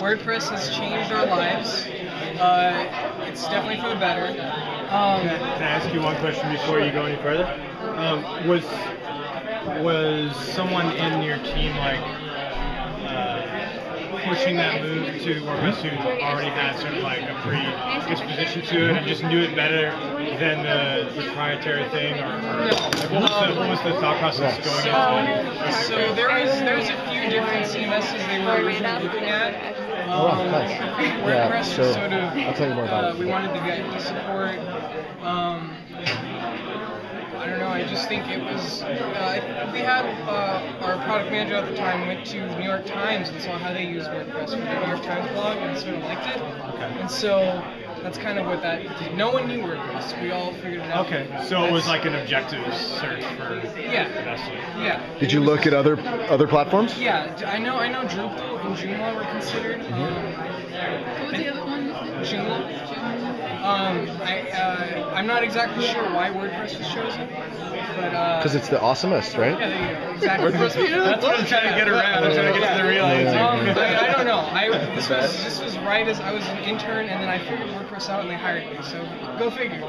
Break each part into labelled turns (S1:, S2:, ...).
S1: WordPress has changed our lives. It's definitely for the better.
S2: Can I ask you one question before you go any further? Was someone in your team pushing that move to WordPress who already had sort of like a predisposition to it and just knew it better than the proprietary thing, or what was the thought process going into it?
S1: So there's a few different CMSs they were originally looking at. WordPress
S3: so
S1: was sort of,
S3: I'll tell you more about it.
S1: we wanted the VIP support. I don't know, I just think it was, we had our product manager at the time went to New York Times and saw how they use WordPress for the New York Times blog and sort of liked it.
S2: Okay.
S1: And so that's kind of what that did. No one knew WordPress. We all figured it out.
S2: Okay, so it was like an objective search for Nestle.
S1: Yeah.
S3: Did you look at other platforms?
S1: Yeah, I know Drupal and Joomla were considered.
S4: What was the other one?
S1: Joomla. I'm not exactly sure why WordPress was chosen, but
S3: Because it's the awesomest, right?
S1: yeah, there you go. Exactly.
S2: That's what I'm trying to get around. I'm trying to get to the real answer.
S1: I don't know. This was right as I was an intern, and then I figured WordPress out, and they hired me. So go figure.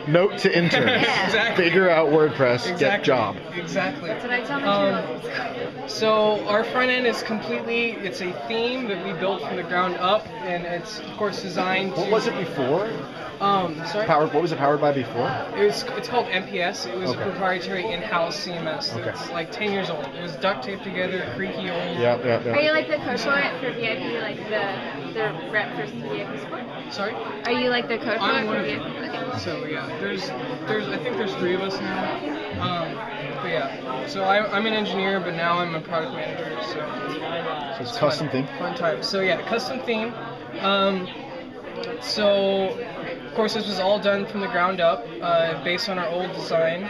S3: Note to interns.
S1: Exactly.
S3: Figure out WordPress, get job.
S1: Exactly.
S4: That's what I tell my too.
S1: So our front end is completely, it's a theme that we built from the ground up, and it's of course designed to...
S3: What was it before?
S1: Sorry?
S3: What was it powered by before?
S1: It's called MPS. It was a proprietary in-house CMS.
S3: Okay.
S1: It's like 10 years old. It was duct taped together, creaky old.
S3: Yeah.
S4: Are you like the code for it for VIP, like the rep for VIP support?
S1: Sorry?
S4: Are you like the code for
S1: I'm
S4: it
S1: one
S4: for
S1: of
S4: VIP?
S1: them.
S4: Okay.
S1: So yeah, I think there's 3 of us now. But yeah, so I'm an engineer, but now I'm a product manager.
S3: So it's custom theme.
S1: Fun time. So yeah, custom theme. So of course this was all done from the ground up, based on our old design.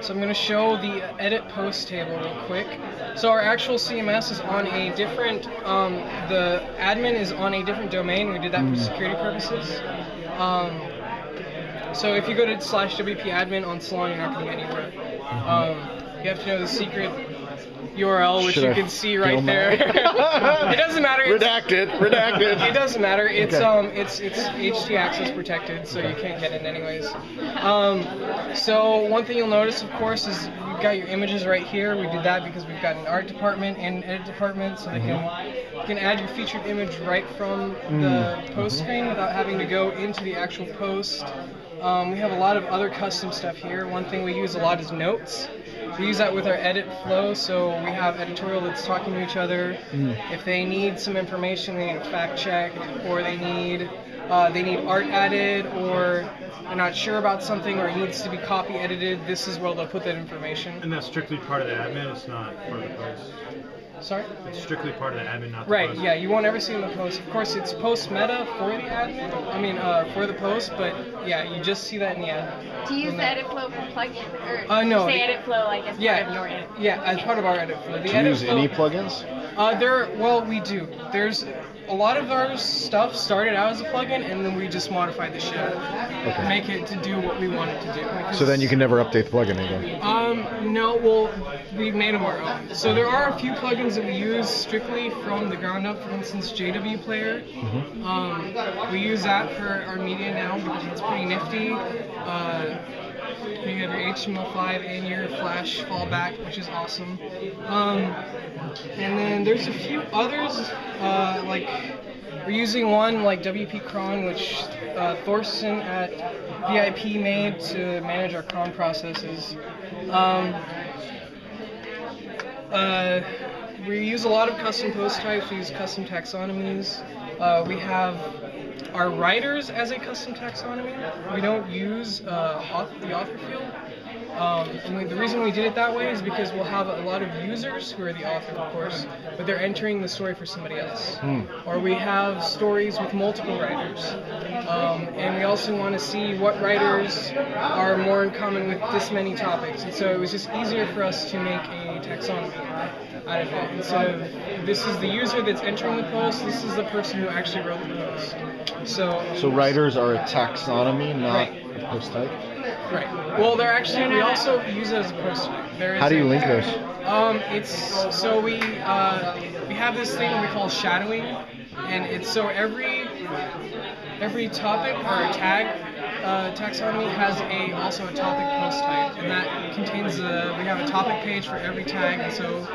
S1: So I'm going to show the edit post table real quick. So our actual CMS is on a different, the admin is on a different domain. We did that for security purposes. So if you go to /WP admin on Salon, you're not going to get anywhere. You have to know the secret URL, which you can see right there. It doesn't matter.
S3: Redacted.
S1: It doesn't matter. It's it's HT access protected, so you can't get it anyways. So one thing you'll notice, of course, is you've got your images right here. We did that because we've got an art department and an edit department, so they you can add your featured image right from the post screen without having to go into the actual post. We have a lot of other custom stuff here. One thing we use a lot is notes. We use that with our edit flow, so we have editorial that's talking to each other. If they need some information, they need a fact check, or they need art added, or they're not sure about something, or it needs to be copy edited, this is where they'll put that information.
S2: And that's strictly part of the admin, it's not part of the post.
S1: Sorry?
S2: It's strictly part of the admin, not the
S1: Right,
S2: post.
S1: yeah, you won't ever see in the post. Of course, it's post meta for the admin, for the post, but yeah, you just see that in the admin.
S4: Do you use the edit flow plugin? Or
S1: No.
S4: say edit flow like as part of your edit?
S1: Yeah, as part of our edit flow.
S3: Do you use any plugins?
S1: We do. There's a lot of our stuff started out as a plugin, and then we just modified the shit out of it. Make it to do what we want it to do.
S3: So then you can never update the plugin again.
S1: No, well, we made them our own. So there are a few plugins that we use strictly from the ground up. For instance, JW Player. We use that for our media now because it's pretty nifty. You have your HTML5 and your Flash fallback, which is awesome. And then there's a few others, like we're using one like WP Cron, which Thorsten at VIP made to manage our cron processes. We use a lot of custom post types. We use custom taxonomies. We have our writers as a custom taxonomy. We don't use the author field. And the reason we did it that way is because we'll have a lot of users who are the author, of course, but they're entering the story for somebody else. Or we have stories with multiple writers. And we also want to see what writers are more in common with this many topics. And so it was just easier for us to make a taxonomy out of it. Instead of, this is the user that's entering the post, this is the person who actually wrote the post. So
S3: writers are a taxonomy, not a post type?
S1: Right. Well, they're actually, we also use it as a post type.
S3: How do you link those?
S1: It's so we have this thing we call shadowing, and it's so every topic or tag taxonomy has also a topic post type, and that contains we have a topic page for every tag, and so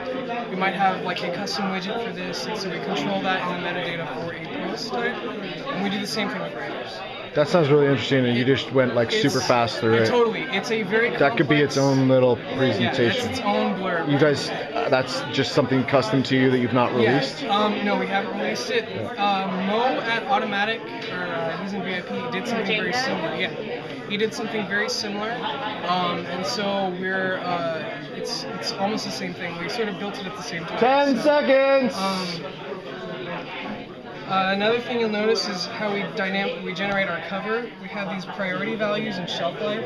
S1: we might have like a custom widget for this, and so we control that in the metadata for a post type, and we do the same thing with writers.
S3: That sounds really interesting, and you just went like super fast through it.
S1: Totally, it's a very
S3: that could be its own little presentation.
S1: Yeah, it's its own blurb.
S3: You guys, that's just something custom to you that you've not released?
S1: Yeah. No, we haven't released it. Mo at Automatic, or using VIP, did something very similar. Yeah, he did something very similar, and so we're it's almost the same thing. We sort of built it at the same time.
S3: 10 seconds.
S1: Another thing you'll notice is how we generate our cover. We have these priority values and shelf life.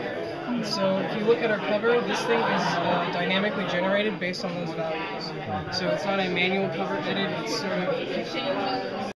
S1: And so if you look at our cover, this thing is dynamically generated based on those values. So it's not a manual cover edit. It's sort of